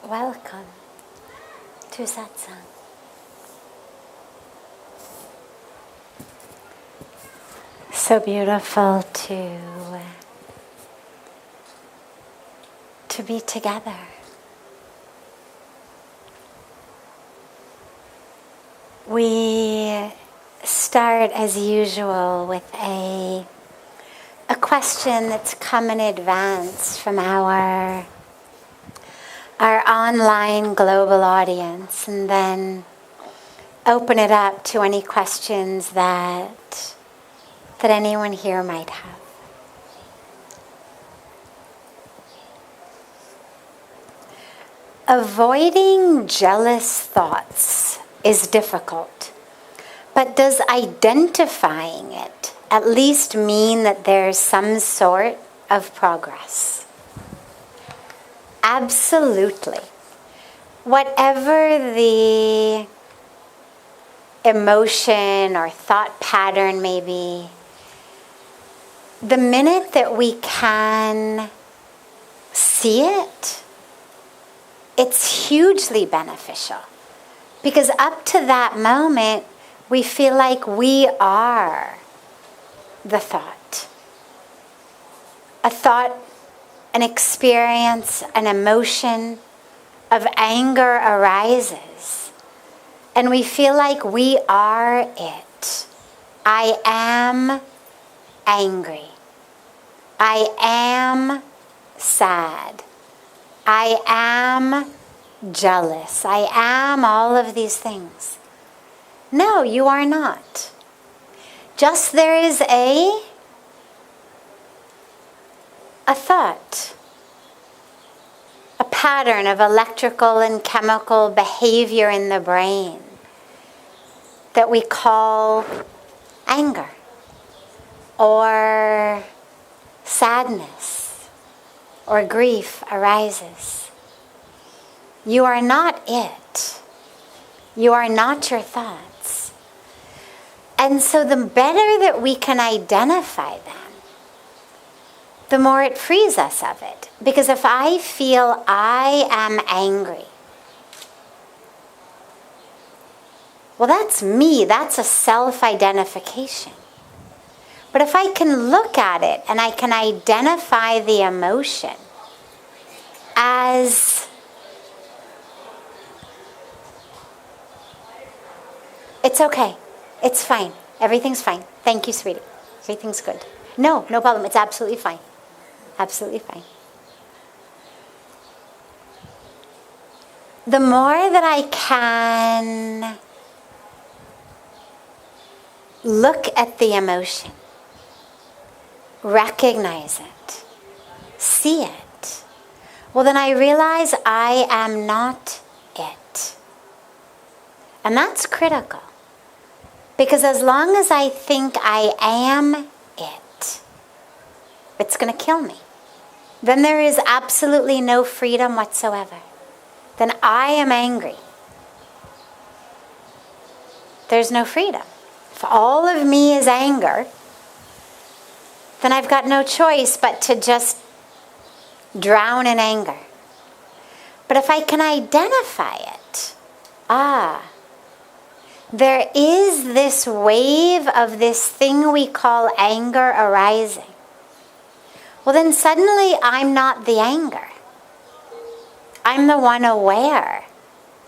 Welcome to Satsang. So beautiful to be together. We start as usual with a question that's come in advance from our online global audience, and then open it up to any questions that anyone here might have. Avoiding jealous thoughts is difficult, but does identifying it at least mean that there's some sort of progress? Absolutely. Whatever the emotion or thought pattern may be, the minute that we can see it, it's hugely beneficial. Because up to that moment, we feel like we are the thought. A thought, an experience, an emotion of anger arises. And we feel like we are it. I am angry. I am sad. I am jealous. I am all of these things. No, you are not. Just there is a thought, a pattern of electrical and chemical behavior in the brain that we call anger or sadness or grief arises. You are not it. You are not your thoughts. And so the better that we can identify them, the more it frees us of it. Because if I feel I am angry, well, that's me. That's a self-identification. But if I can look at it and I can identify the emotion as it's okay, it's fine, everything's fine. Thank you, sweetie. Everything's good. No problem. It's absolutely fine. Absolutely fine. The more that I can look at the emotion, recognize it, see it, well, then I realize I am not it. And that's critical. Because as long as I think I am it, it's going to kill me. Then there is absolutely no freedom whatsoever. Then I am angry. There's no freedom. If all of me is anger, then I've got no choice but to just drown in anger. But if I can identify it, there is this wave of this thing we call anger arising. Well, then suddenly I'm not the anger. I'm the one aware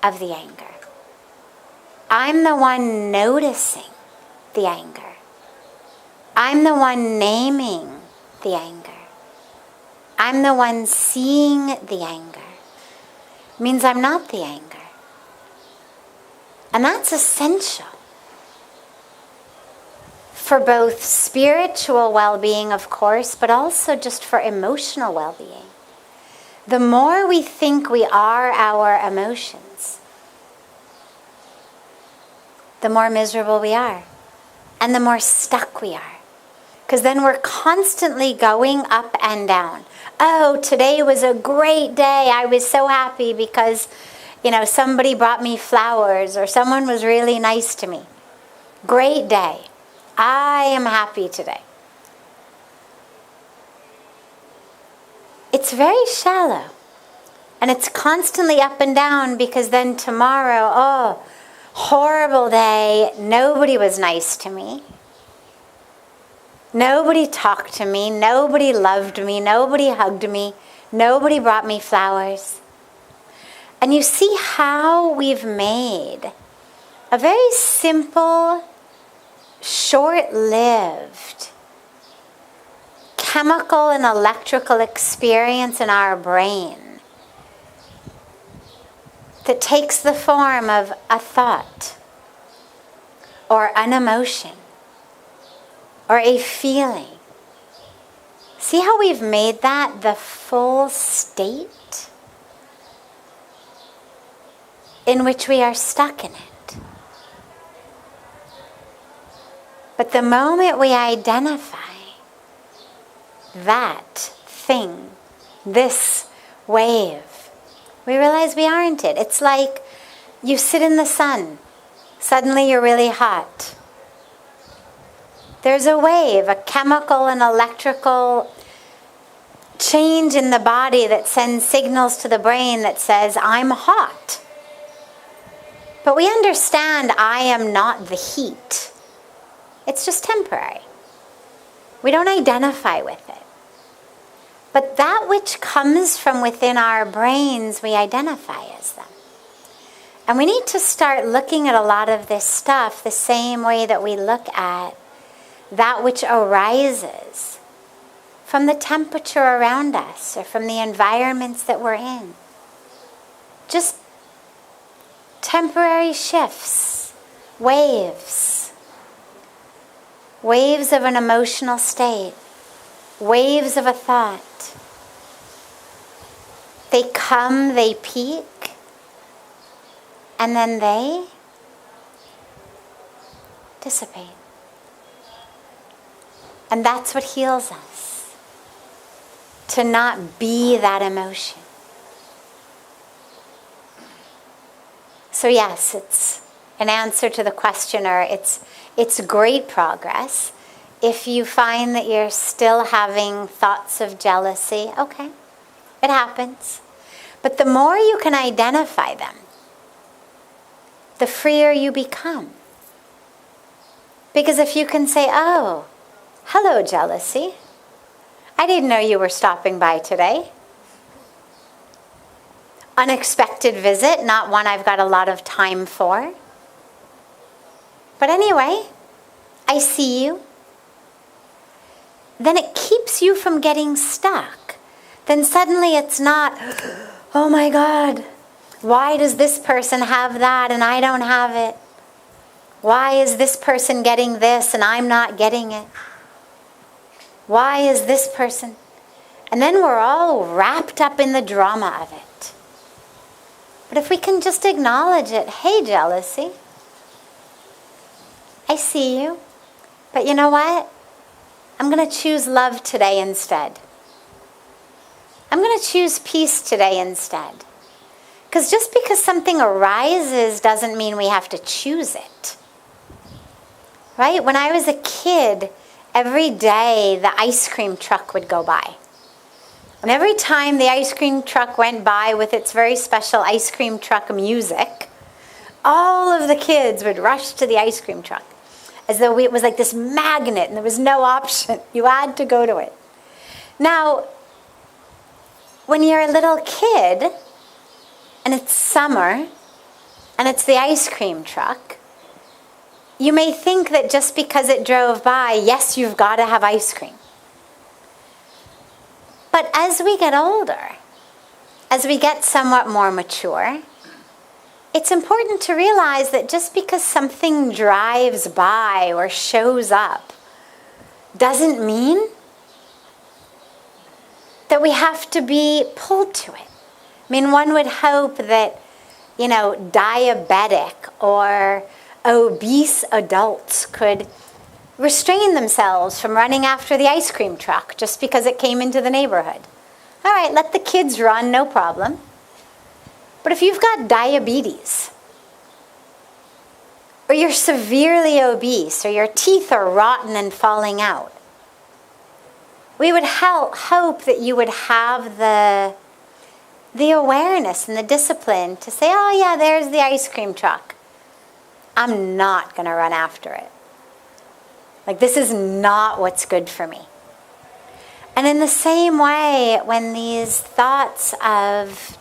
of the anger. I'm the one noticing the anger. I'm the one naming the anger. I'm the one seeing the anger. It means I'm not the anger. And that's essential for both spiritual well-being, of course, but also just for emotional well-being. The more we think we are our emotions, the more miserable we are, and the more stuck we are. Because then we're constantly going up and down. Oh, today was a great day. I was so happy because, somebody brought me flowers or someone was really nice to me. Great day. I am happy today. It's very shallow. And it's constantly up and down because then tomorrow, oh, horrible day, nobody was nice to me. Nobody talked to me, nobody loved me, nobody hugged me, nobody brought me flowers. And you see how we've made a very simple, short-lived chemical and electrical experience in our brain that takes the form of a thought or an emotion or a feeling. See how we've made that the full state in which we are stuck in it. But the moment we identify that thing, this wave, we realize we aren't it. It's like you sit in the sun. Suddenly you're really hot. There's a wave, a chemical and electrical change in the body that sends signals to the brain that says, I'm hot. But we understand I am not the heat. It's just temporary. We don't identify with it. But that which comes from within our brains, we identify as them. And we need to start looking at a lot of this stuff the same way that we look at that which arises from the temperature around us or from the environments that we're in. Just temporary shifts, waves of an emotional state, waves of a thought. They come, they peak, and then they dissipate. And that's what heals us, to not be that emotion. So yes, it's an answer to the questioner. It's great progress. If you find that you're still having thoughts of jealousy, okay, it happens. But the more you can identify them, the freer you become. Because if you can say, oh, hello, jealousy. I didn't know you were stopping by today. Unexpected visit, not one I've got a lot of time for. But anyway, I see you. Then it keeps you from getting stuck. Then suddenly it's not, oh my God, why does this person have that and I don't have it? Why is this person getting this and I'm not getting it? Why is this person? And then we're all wrapped up in the drama of it. But if we can just acknowledge it, hey, jealousy, I see you, but you know what? I'm going to choose love today instead. I'm going to choose peace today instead. Because just because something arises doesn't mean we have to choose it. Right? When I was a kid, every day the ice cream truck would go by. And every time the ice cream truck went by with its very special ice cream truck music, all of the kids would rush to the ice cream truck as though it was like this magnet and there was no option. You had to go to it. Now, when you're a little kid and it's summer and it's the ice cream truck, you may think that just because it drove by, yes, you've got to have ice cream. But as we get older, as we get somewhat more mature, it's important to realize that just because something drives by or shows up doesn't mean that we have to be pulled to it. I mean, one would hope that, diabetic or obese adults could restrain themselves from running after the ice cream truck just because it came into the neighborhood. All right, let the kids run, no problem. But if you've got diabetes, or you're severely obese, or your teeth are rotten and falling out, we would hope that you would have the the awareness and the discipline to say, oh yeah, there's the ice cream truck. I'm not going to run after it. Like, this is not what's good for me. And in the same way, when these thoughts of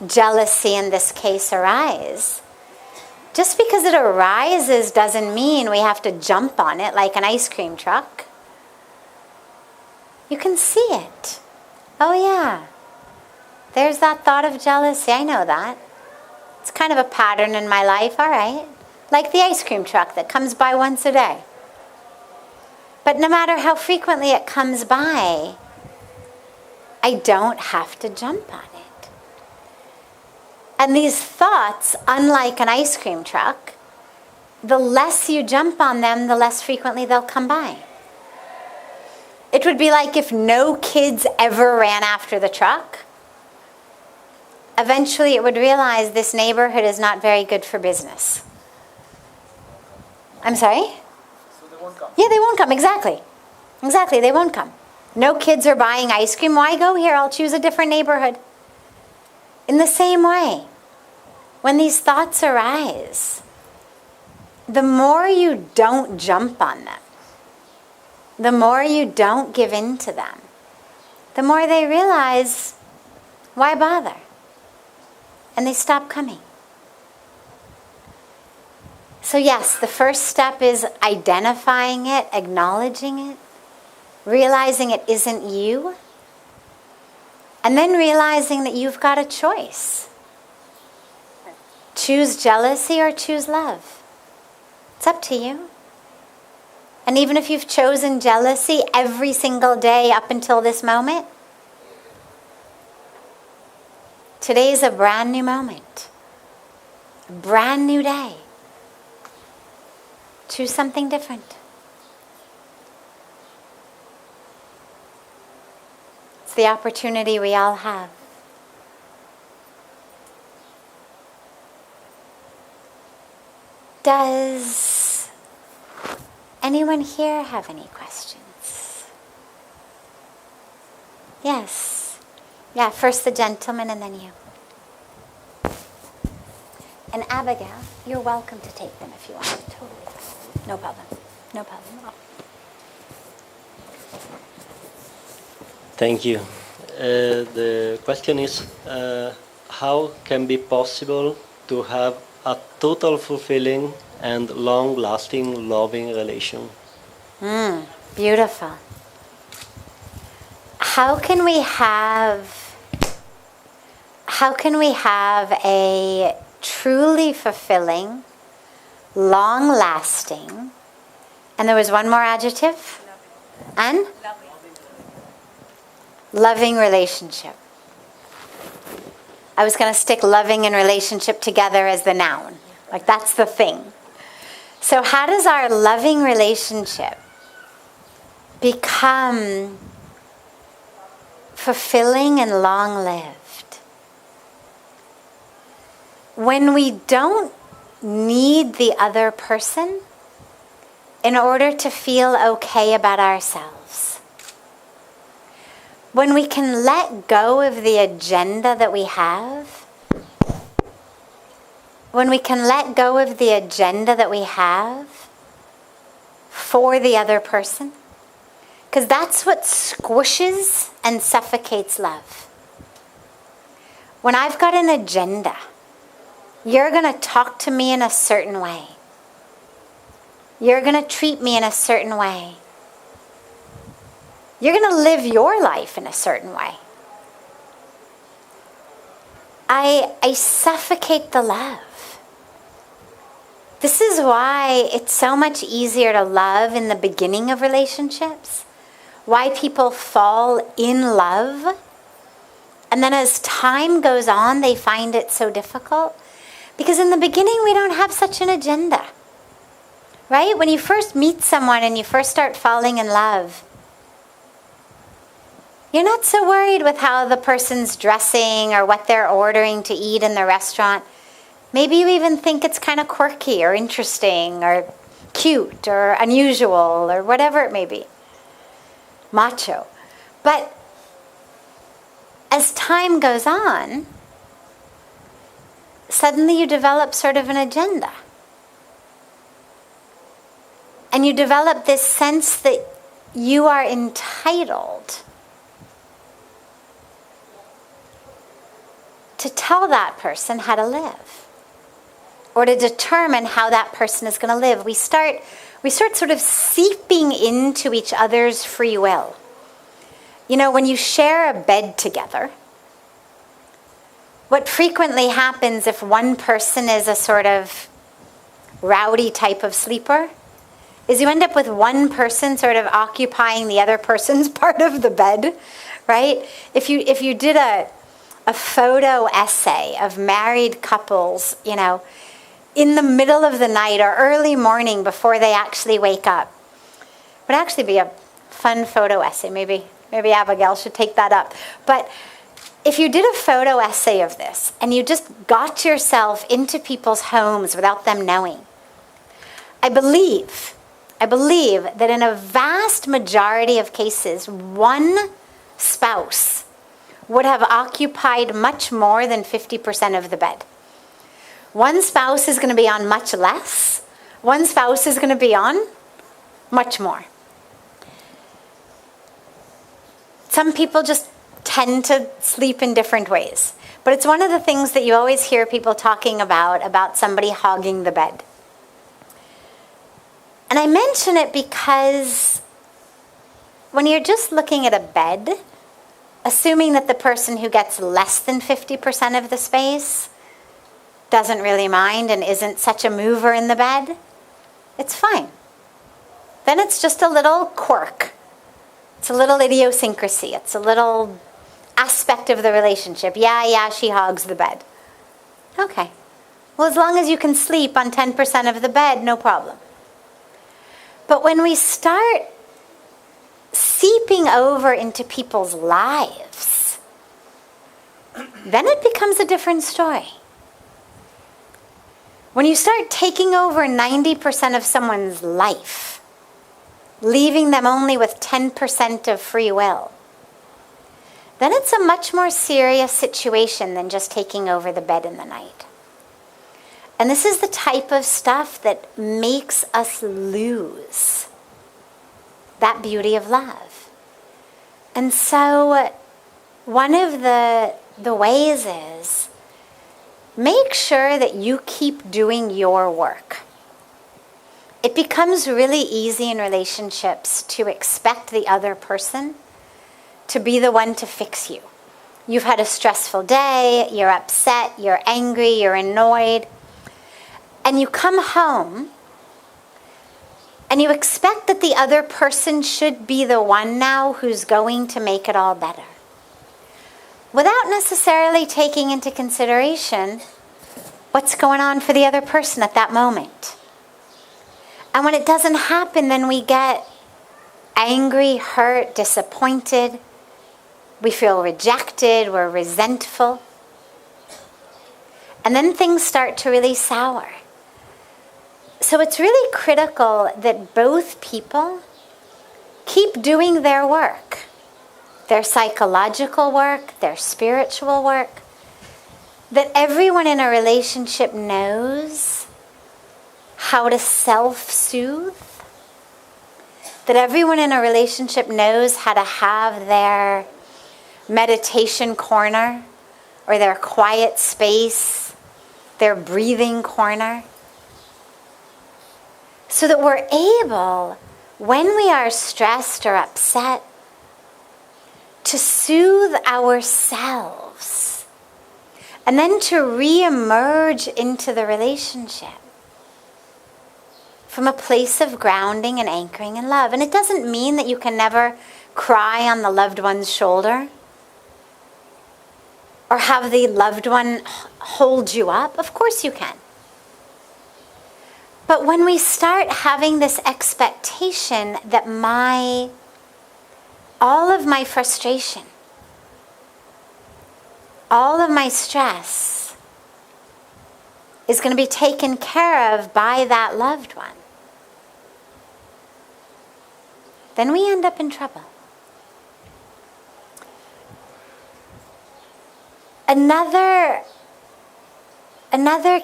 jealousy in this case arise, just because it arises doesn't mean we have to jump on it like an ice cream truck. You can see it. Oh yeah, there's that thought of jealousy. I know that. It's kind of a pattern in my life, all right. Like the ice cream truck that comes by once a day. But no matter how frequently it comes by, I don't have to jump on it. And these thoughts, unlike an ice cream truck, the less you jump on them, the less frequently they'll come by. It would be like if no kids ever ran after the truck. Eventually it would realize this neighborhood is not very good for business. I'm sorry? So they won't come. Yeah, they won't come, exactly. Exactly, they won't come. No kids are buying ice cream. Why go here? I'll choose a different neighborhood. In the same way, when these thoughts arise, the more you don't jump on them, the more you don't give in to them, the more they realize, why bother? And they stop coming. So yes, the first step is identifying it, acknowledging it, realizing it isn't you, and then realizing that you've got a choice. Choose jealousy or choose love. It's up to you. And even if you've chosen jealousy every single day up until this moment, today's a brand new moment. A brand new day. Choose something different. It's the opportunity we all have. Does anyone here have any questions? Yes. Yeah, first the gentleman and then you. And Abigail, you're welcome to take them if you want. Totally fine. No problem. No problem at all. Thank you. The question is, how can be possible to have a total fulfilling and long-lasting loving relation? Beautiful. How can we have a truly fulfilling, long-lasting, and there was one more adjective? And? Loving relationship. I was going to stick loving and relationship together as the noun. Like that's the thing. So how does our loving relationship become fulfilling and long-lived? When we don't need the other person in order to feel okay about ourselves. When we can let go of the agenda that we have, when we can let go of the agenda that we have for the other person, because that's what squishes and suffocates love. When I've got an agenda, you're going to talk to me in a certain way. You're going to treat me in a certain way. You're going to live your life in a certain way. I suffocate the love. This is why it's so much easier to love in the beginning of relationships. Why people fall in love. And then as time goes on, they find it so difficult. Because in the beginning, we don't have such an agenda. Right? When you first meet someone and you first start falling in love, you're not so worried with how the person's dressing or what they're ordering to eat in the restaurant. Maybe you even think it's kind of quirky or interesting or cute or unusual or whatever it may be. Macho. But as time goes on, suddenly you develop sort of an agenda. And you develop this sense that you are entitled to tell that person how to live, or to determine how that person is going to live. We start sort of seeping into each other's free will. You know, when you share a bed together, what frequently happens if one person is a sort of rowdy type of sleeper is you end up with one person sort of occupying the other person's part of the bed, right? If you did a photo essay of married couples, you know, in the middle of the night or early morning before they actually wake up, would actually be a fun photo essay. Maybe Abigail should take that up. But if you did a photo essay of this and you just got yourself into people's homes without them knowing, I believe that in a vast majority of cases, one spouse would have occupied much more than 50% of the bed. One spouse is going to be on much less. One spouse is going to be on much more. Some people just tend to sleep in different ways. But it's one of the things that you always hear people talking about somebody hogging the bed. And I mention it because when you're just looking at a bed, assuming that the person who gets less than 50% of the space doesn't really mind and isn't such a mover in the bed, it's fine. Then it's just a little quirk. It's a little idiosyncrasy. It's a little aspect of the relationship. Yeah, she hogs the bed. Okay. Well, as long as you can sleep on 10% of the bed, no problem. But when we start seeping over into people's lives, then it becomes a different story. When you start taking over 90% of someone's life, leaving them only with 10% of free will, then it's a much more serious situation than just taking over the bed in the night. And this is the type of stuff that makes us lose that beauty of love. And so one of the ways is make sure that you keep doing your work. It becomes really easy in relationships to expect the other person to be the one to fix you. You've had a stressful day, you're upset, you're angry, you're annoyed, and you come home and you expect that the other person should be the one now who's going to make it all better, without necessarily taking into consideration what's going on for the other person at that moment. And when it doesn't happen, then we get angry, hurt, disappointed. We feel rejected, we're resentful. And then things start to really sour. So it's really critical that both people keep doing their work, their psychological work, their spiritual work, that everyone in a relationship knows how to self-soothe, that everyone in a relationship knows how to have their meditation corner or their quiet space, their breathing corner, so that we're able, when we are stressed or upset, to soothe ourselves and then to re-emerge into the relationship from a place of grounding and anchoring in love. And it doesn't mean that you can never cry on the loved one's shoulder or have the loved one hold you up. Of course you can. But when we start having this expectation that all of my frustration, all of my stress is going to be taken care of by that loved one, then we end up in trouble. Another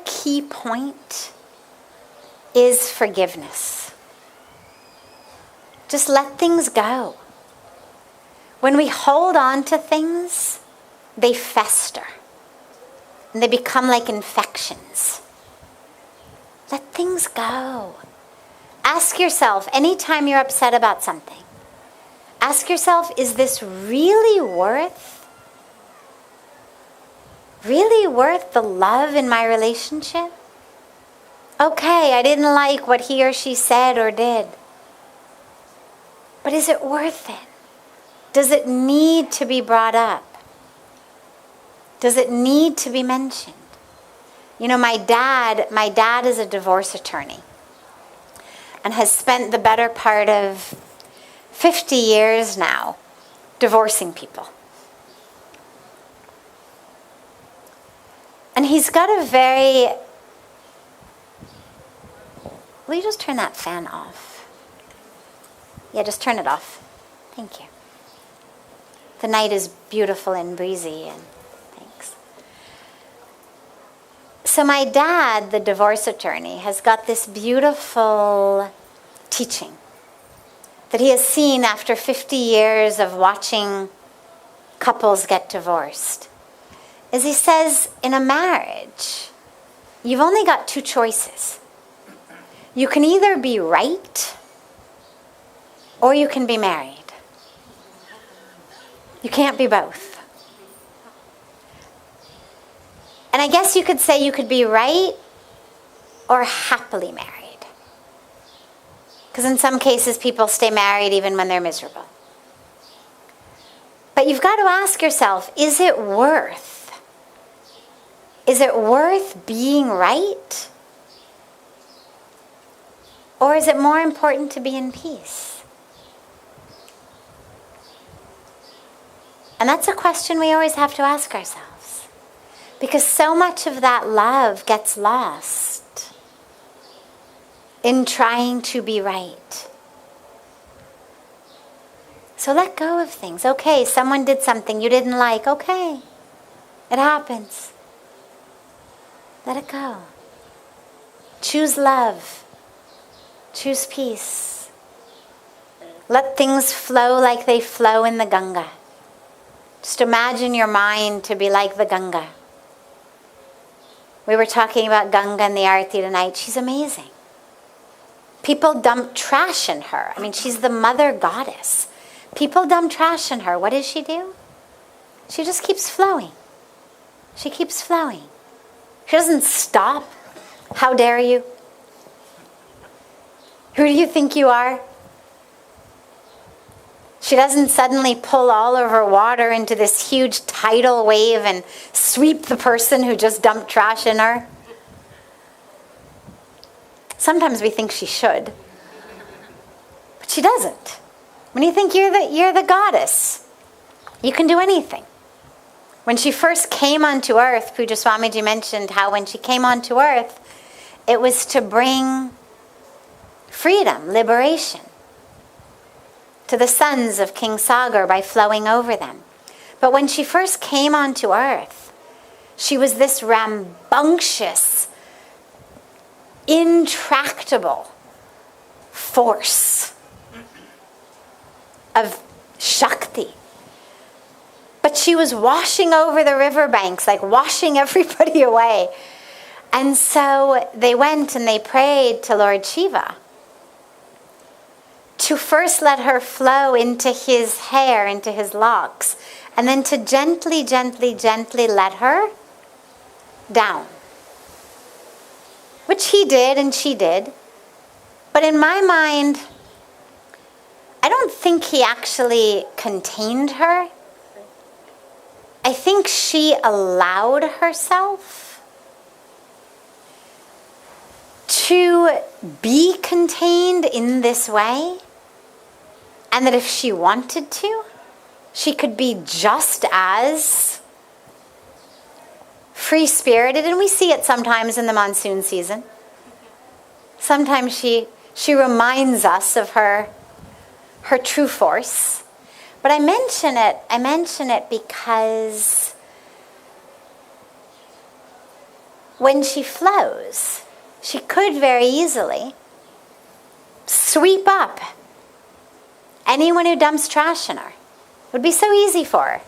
key point is forgiveness. Just let things go. When we hold on to things, they fester. And they become like infections. Let things go. Ask yourself, anytime you're upset about something, ask yourself, is this really worth the love in my relationship? Okay, I didn't like what he or she said or did. But is it worth it? Does it need to be brought up? Does it need to be mentioned? You know, my dad is a divorce attorney and has spent the better part of 50 years now divorcing people. And he's got a very... Will you just turn that fan off? Yeah, just turn it off. Thank you. The night is beautiful and breezy, and thanks. So my dad, the divorce attorney, has got this beautiful teaching that he has seen after 50 years of watching couples get divorced. As he says, in a marriage, you've only got two choices. You can either be right or you can be married. You can't be both. And I guess you could say you could be right or happily married. Because in some cases people stay married even when they're miserable. But you've got to ask yourself, is it worth being right? Or is it more important to be in peace? And that's a question we always have to ask ourselves. Because so much of that love gets lost in trying to be right. So let go of things. Okay, someone did something you didn't like. Okay, it happens. Let it go. Choose love. Choose peace. Let things flow like they flow in the Ganga. Just imagine your mind to be like the Ganga. We were talking about Ganga in the Aarti tonight. She's amazing. People dump trash in her. I mean, she's the mother goddess. People dump trash in her. What does she do? She just keeps flowing. She keeps flowing. She doesn't stop. How dare you? Who do you think you are? She doesn't suddenly pull all of her water into this huge tidal wave and sweep the person who just dumped trash in her. Sometimes we think she should, but she doesn't. When you think you're the goddess, you can do anything. When she first came onto earth, Pujya Swamiji mentioned how when she came onto earth, it was to bring freedom, liberation to the sons of King Sagar by flowing over them. But when she first came onto earth, she was this rambunctious, intractable force of Shakti. But she was washing over the riverbanks, like washing everybody away. And so they went and they prayed to Lord Shiva to first let her flow into his hair, into his locks, and then to gently, gently, gently let her down. Which he did and she did. But in my mind, I don't think he actually contained her. I think she allowed herself to be contained in this way, and that if she wanted to, she could be just as free-spirited, and we see it sometimes in the monsoon season. Sometimes she reminds us of her true force. But I mention it because when she flows, she could very easily sweep up anyone who dumps trash in her. It would be so easy for her.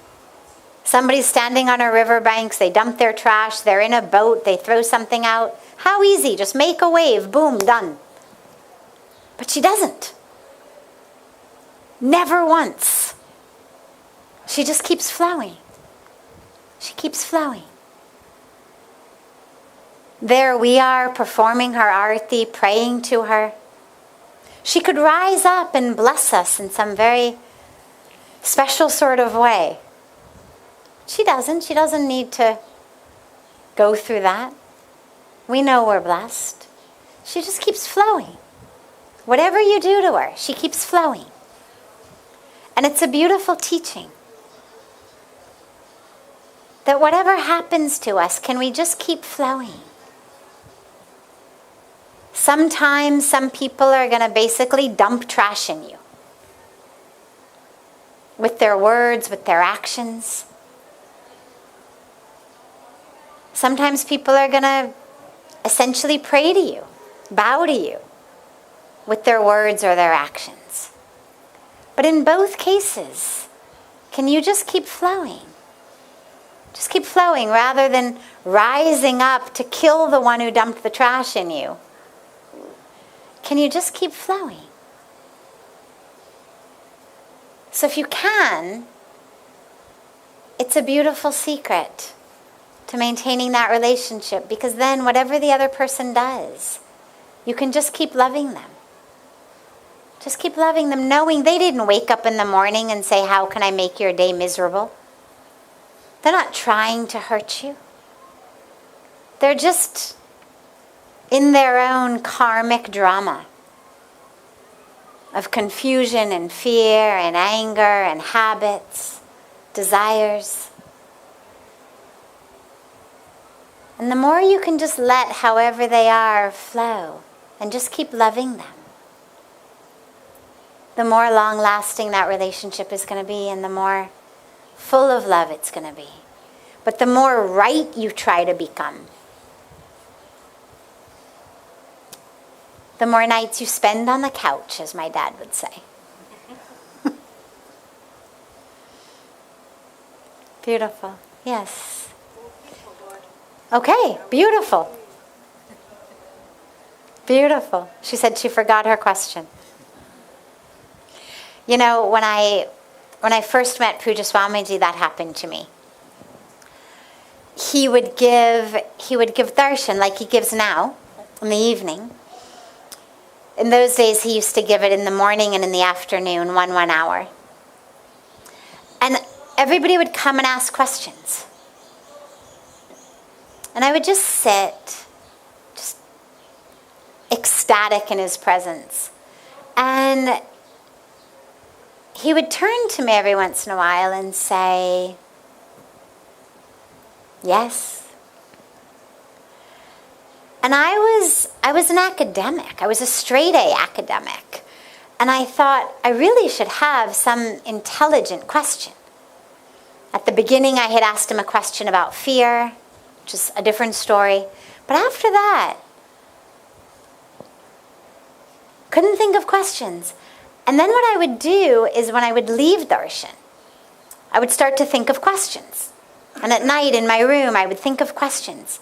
Somebody's standing on her riverbanks, they dump their trash, they're in a boat, they throw something out. How easy, just make a wave, boom, done. But she doesn't. Never once. She just keeps flowing. She keeps flowing. There we are performing her arati, praying to her. She could rise up and bless us in some very special sort of way. She doesn't. She doesn't need to go through that. We know we're blessed. She just keeps flowing. Whatever you do to her, she keeps flowing. And it's a beautiful teaching. That whatever happens to us, can we just keep flowing? Sometimes some people are going to basically dump trash in you. With their words, with their actions. Sometimes people are going to essentially pray to you, bow to you, with their words or their actions. But in both cases, can you just keep flowing? Just keep flowing rather than rising up to kill the one who dumped the trash in you. Can you just keep flowing? So if you can, it's a beautiful secret to maintaining that relationship, because then whatever the other person does, you can just keep loving them. Just keep loving them, knowing they didn't wake up in the morning and say, how can I make your day miserable? They're not trying to hurt you. They're just in their own karmic drama of confusion and fear and anger and habits, desires. And the more you can just let however they are flow and just keep loving them, the more long-lasting that relationship is going to be and the more full of love it's going to be. But the more right you try to become, the more nights you spend on the couch, as my dad would say. Beautiful. Yes. Okay, beautiful. Beautiful. She said she forgot her question. You know, when I first met Pujya Swamiji, that happened to me. He would give darshan like he gives now in the evening. In those days, he used to give it in the morning and in the afternoon, 1 hour. And everybody would come and ask questions. And I would just sit, just ecstatic in his presence. And he would turn to me every once in a while and say, yes. And I was an academic. I was a straight A academic. And I thought I really should have some intelligent question. At the beginning, I had asked him a question about fear, which is a different story. But after that, couldn't think of questions. And then what I would do is when I would leave darshan, I would start to think of questions. And at night in my room, I would think of questions.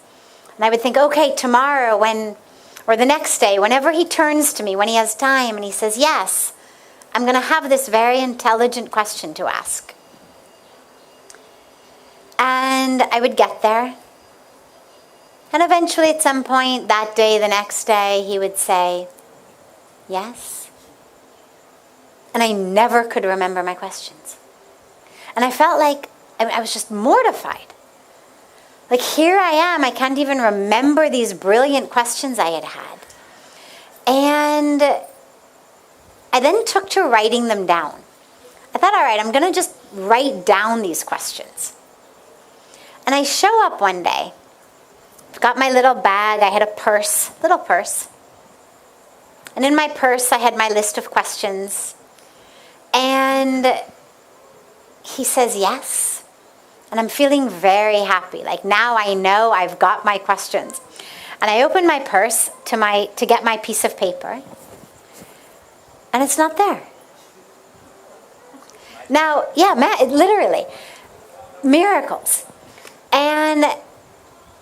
And I would think, okay, tomorrow or the next day, whenever he turns to me, when he has time and he says, yes, I'm going to have this very intelligent question to ask. And I would get there. And eventually at some point that day, the next day, he would say, yes. And I never could remember my questions. And I felt like I was just mortified. Like, here I am, I can't even remember these brilliant questions I had had. And I then took to writing them down. I thought, all right, I'm going to just write down these questions. And I show up one day. I've got my little bag, I had a purse, little purse. And in my purse, I had my list of questions. And he says, yes. And I'm feeling very happy. Like now I know I've got my questions. And I open my purse to get my piece of paper. And it's not there. Now, yeah, literally. Miracles. And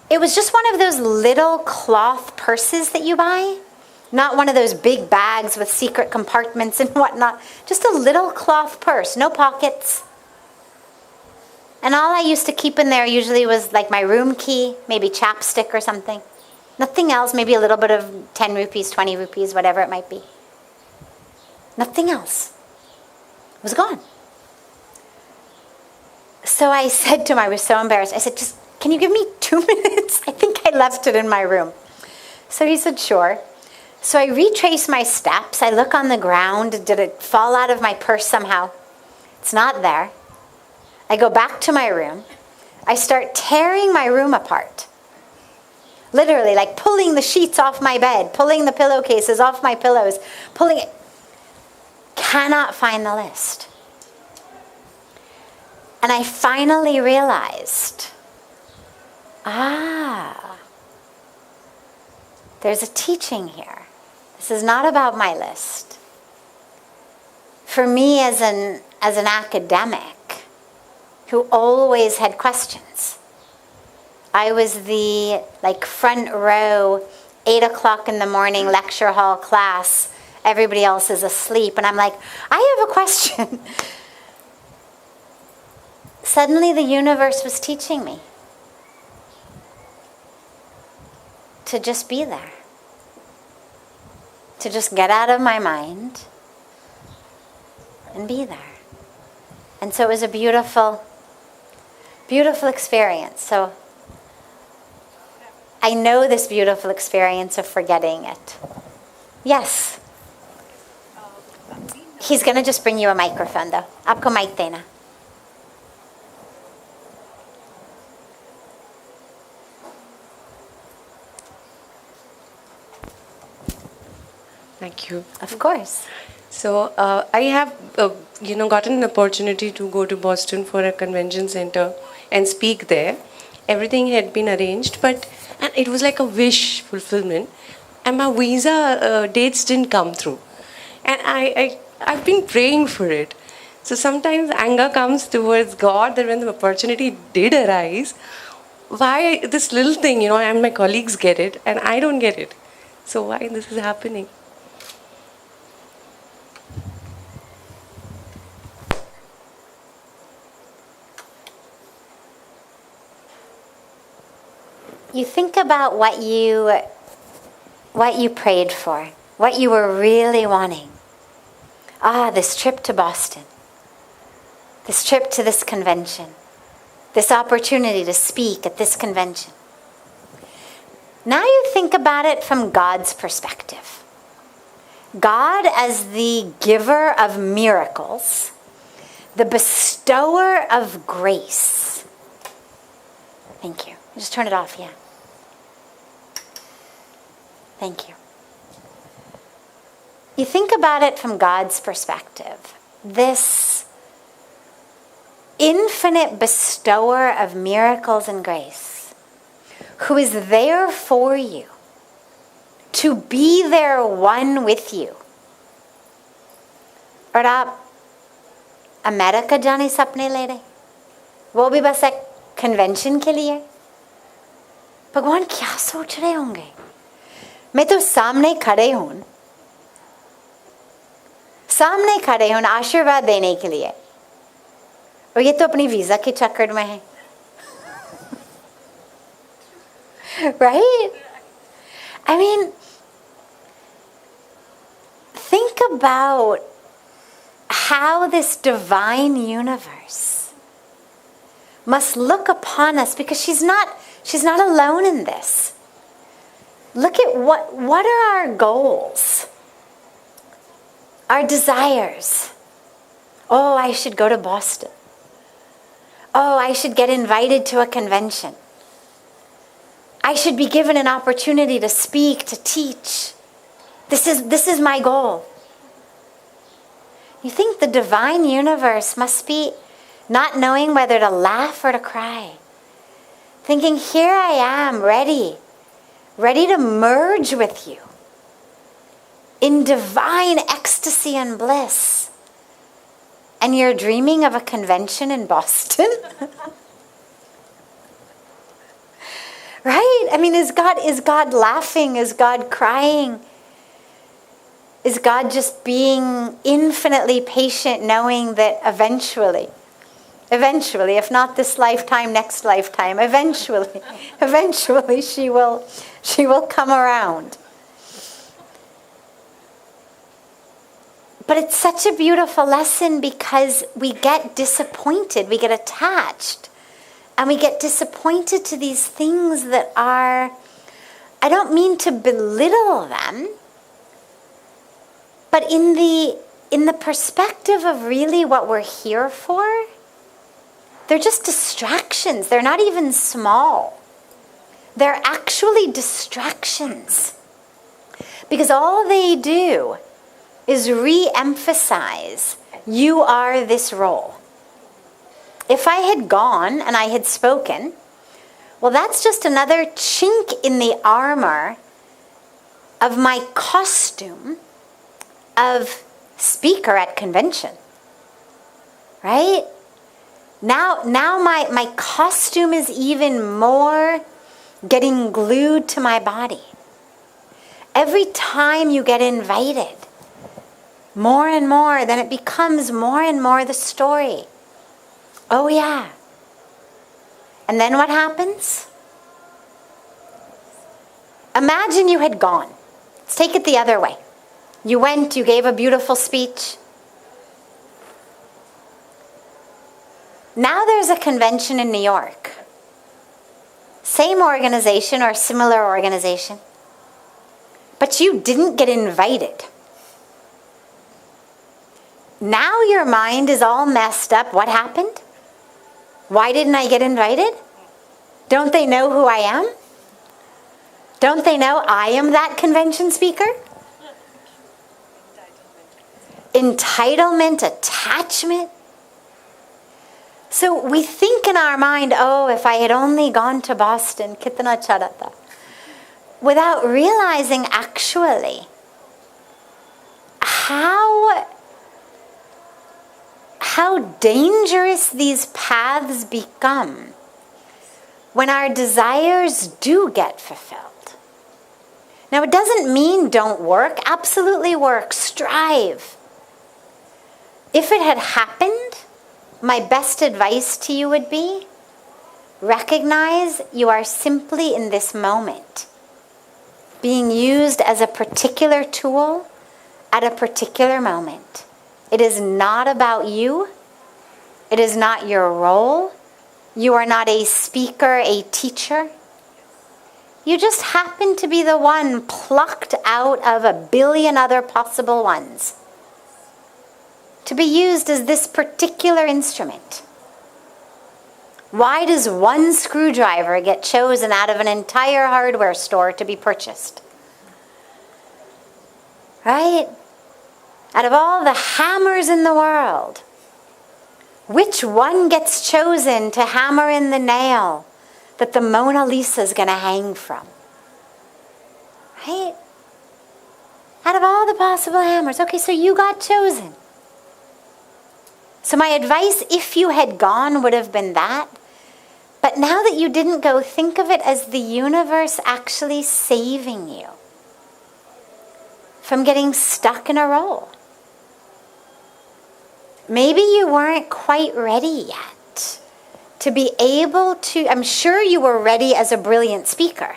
it was just one of those little cloth purses that you buy. Not one of those big bags with secret compartments and whatnot. Just a little cloth purse, no pockets. And all I used to keep in there usually was like my room key, maybe chapstick or something. Nothing else, maybe a little bit of 10 rupees, 20 rupees, whatever it might be. Nothing else. It was gone. So I said to him, I was so embarrassed, I said, just, can you give me 2 minutes? I think I left it in my room. So he said, sure. So I retrace my steps. I look on the ground. Did it fall out of my purse somehow? It's not there. I go back to my room. I start tearing my room apart. Literally, like pulling the sheets off my bed, pulling the pillowcases off my pillows, pulling it. Cannot find the list. And I finally realized, there's a teaching here. This is not about my list. For me as an academic who always had questions, I was the front row, 8 o'clock in the morning lecture hall class. Everybody else is asleep. And I'm like, I have a question. Suddenly the universe was teaching me to just be there. To just get out of my mind and be there. And so it was a beautiful, beautiful experience. So I know this beautiful experience of forgetting it. Yes. He's going to just bring you a microphone though. Aapko mic dena. Thank you. Of course. So I have, gotten an opportunity to go to Boston for a convention center and speak there. Everything had been arranged, and it was like a wish fulfillment. And my visa dates didn't come through, and I've been praying for it. So sometimes anger comes towards God that when the opportunity did arise, why this little thing, and my colleagues get it and I don't get it. So why this is happening? You think about what you prayed for, what you were really wanting. This trip to Boston, this trip to this convention, this opportunity to speak at this convention. Now you think about it from God's perspective. God as the giver of miracles, the bestower of grace. Thank you. Just turn it off, yeah. Thank you. You think about it from God's perspective. This infinite bestower of miracles and grace, who is there for you, to be there one with you. और आप America जाने सपने ले रहे, वो भी बस एक कन्वेंशन के लिए. भगवान क्या सोच रहे होंगे? मैं तो सामने खड़े हूँ आशीर्वाद देने के लिए, और ये तो अपनी वीजा के चक्कर में है. Right? I mean, think about how this divine universe must look upon us, because she's not alone in this. Look at what are our goals, our desires. Oh, I should go to Boston. Oh, I should get invited to a convention. I should be given an opportunity to speak, to teach. This is my goal. You think the divine universe must be not knowing whether to laugh or to cry. Thinking, here I am, ready to merge with you in divine ecstasy and bliss. And you're dreaming of a convention in Boston? Right? I mean, is God laughing? Is God crying? Is God just being infinitely patient, knowing that eventually, if not this lifetime, next lifetime, eventually she will come around. But it's such a beautiful lesson because we get disappointed, we get attached, and we get disappointed to these things that are, I don't mean to belittle them, but in the perspective of really what we're here for, they're just distractions. They're not even small. They're actually distractions. Because all they do is re-emphasize, you are this role. If I had gone and I had spoken, well, that's just another chink in the armor of my costume of speaker at convention. Right? Now my costume is even more getting glued to my body. Every time you get invited, more and more, then it becomes more and more the story. Oh yeah. And then what happens? Imagine you had gone. Let's take it the other way. You went, you gave a beautiful speech. Now there's a convention in New York. Same organization or similar organization. But you didn't get invited. Now your mind is all messed up. What happened? Why didn't I get invited? Don't they know who I am? Don't they know I am that convention speaker? Entitlement, attachment. So we think in our mind, oh, if I had only gone to Boston, kitna acha rehta, without realizing actually how dangerous these paths become when our desires do get fulfilled. Now, it doesn't mean don't work. Absolutely work. Strive. If it had happened, my best advice to you would be, recognize you are simply in this moment, being used as a particular tool at a particular moment. It is not about you. It is not your role. You are not a speaker, a teacher. You just happen to be the one plucked out of a billion other possible ones to be used as this particular instrument. Why does one screwdriver get chosen out of an entire hardware store to be purchased? Right? Out of all the hammers in the world, which one gets chosen to hammer in the nail that the Mona Lisa is going to hang from? Right? Out of all the possible hammers. Okay, so you got chosen. So my advice, if you had gone, would have been that. But now that you didn't go, think of it as the universe actually saving you from getting stuck in a role. Maybe you weren't quite ready yet to be able to, I'm sure you were ready as a brilliant speaker,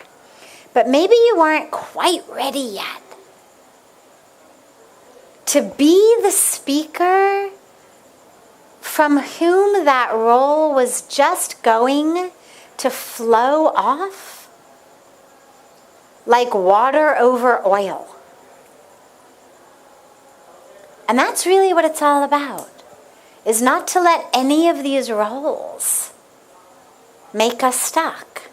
but maybe you weren't quite ready yet to be the speaker from whom that role was just going to flow off like water over oil. And that's really what it's all about, is not to let any of these roles make us stuck.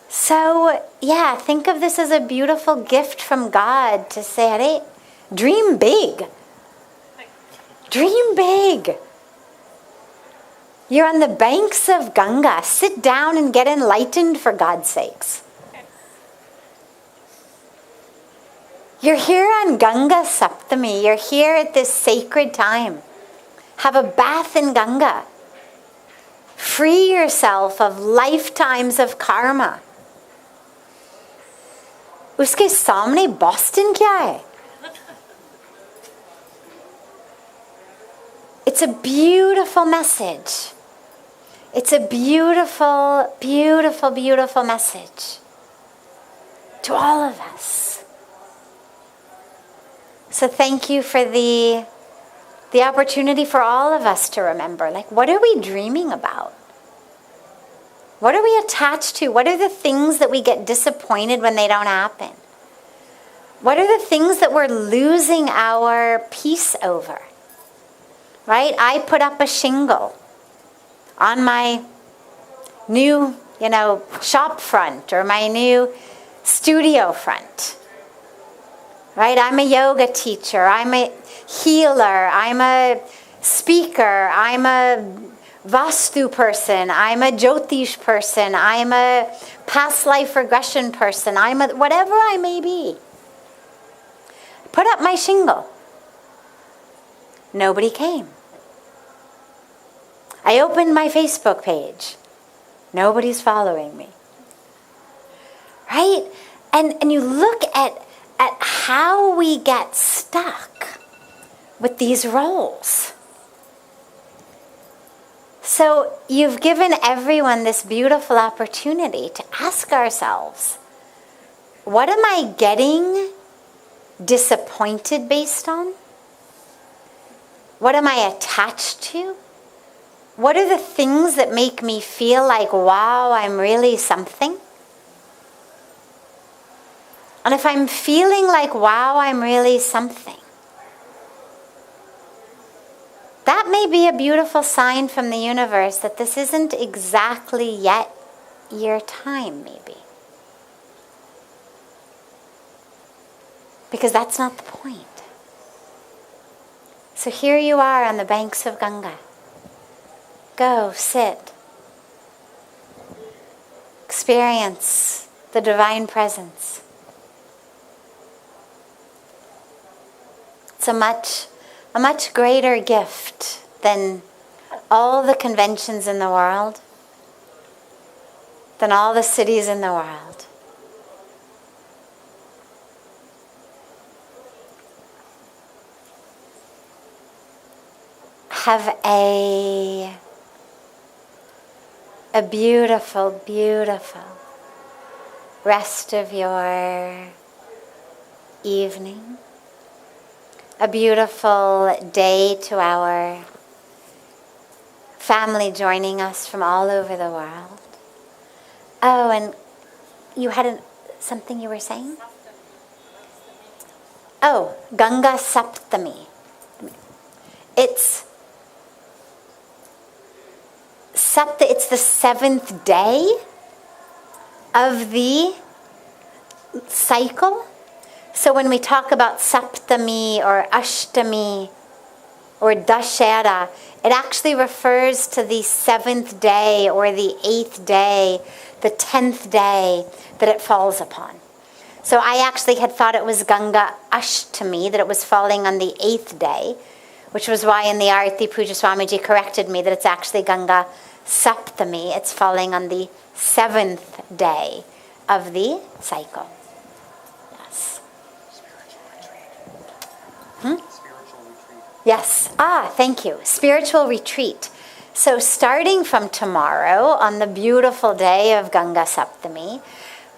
So, yeah, think of this as a beautiful gift from God to say, hey, dream big. Dream big. You're on the banks of Ganga. Sit down and get enlightened, for God's sakes. You're here on Ganga Saptami. You're here at this sacred time. Have a bath in Ganga. Free yourself of lifetimes of karma. उसके सामने Boston क्या है? It's a beautiful message. It's a beautiful, beautiful, beautiful message to all of us. So thank you for the opportunity for all of us to remember, like, what are we dreaming about? What are we attached to? What are the things that we get disappointed when they don't happen? What are the things that we're losing our peace over? Right? I put up a shingle on my new, shop front or my new studio front. Right? I'm a yoga teacher. I'm a healer. I'm a speaker. I'm a Vastu person. I'm a Jyotish person. I'm a past life regression person. I'm a whatever I may be. Put up my shingle. Nobody came. I opened my Facebook page. Nobody's following me. Right? And you look at how we get stuck with these roles. So you've given everyone this beautiful opportunity to ask ourselves, what am I getting disappointed based on? What am I attached to? What are the things that make me feel like, wow, I'm really something? And if I'm feeling like, wow, I'm really something, that may be a beautiful sign from the universe that this isn't exactly yet your time, maybe. Because that's not the point. So here you are on the banks of Ganga. Go, sit. Experience the divine presence. It's a much greater gift than all the conventions in the world, than all the cities in the world. Have a beautiful, beautiful rest of your evening. A beautiful day to our family joining us from all over the world. Oh, and you had something you were saying? Oh, Ganga Saptami. It's the seventh day of the cycle. So when we talk about Saptami or Ashtami or Dashera, it actually refers to the seventh day or the eighth day, the 10th day that it falls upon. So I actually had thought it was Ganga Ashtami, that it was falling on the 8th day, which was why in the Arati Pujya Swamiji corrected me that it's actually Ganga Saptami. It's falling on the 7th day of the cycle. Yes. Spiritual retreat. Yes. Thank you. Spiritual retreat. So starting from tomorrow, on the beautiful day of Ganga Saptami,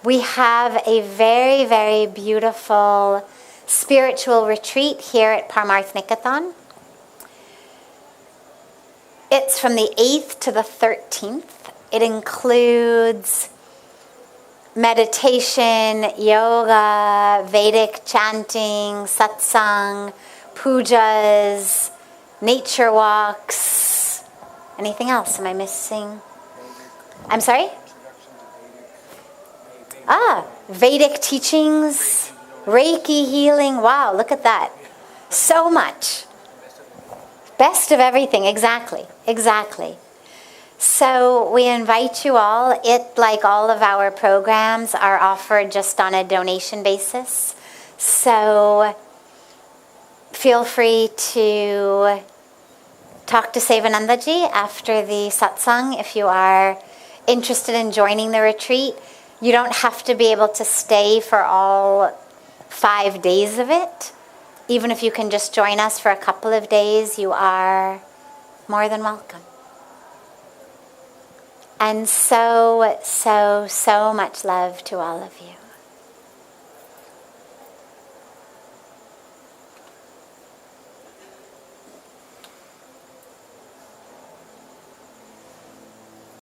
we have a very, very beautiful spiritual retreat here at Parmarth Niketan. It's from the 8th to the 13th. It includes meditation, yoga, Vedic chanting, satsang, pujas, nature walks. Anything else? Am I missing? I'm sorry? Vedic teachings, Reiki healing. Wow, look at that. So much. Best of everything, exactly. So we invite you all. It, like all of our programs, are offered just on a donation basis. So feel free to talk to Sevanandaji after the satsang if you are interested in joining the retreat. You don't have to be able to stay for all 5 days of it. Even if you can just join us for a couple of days, you are more than welcome. And so much love to all of you.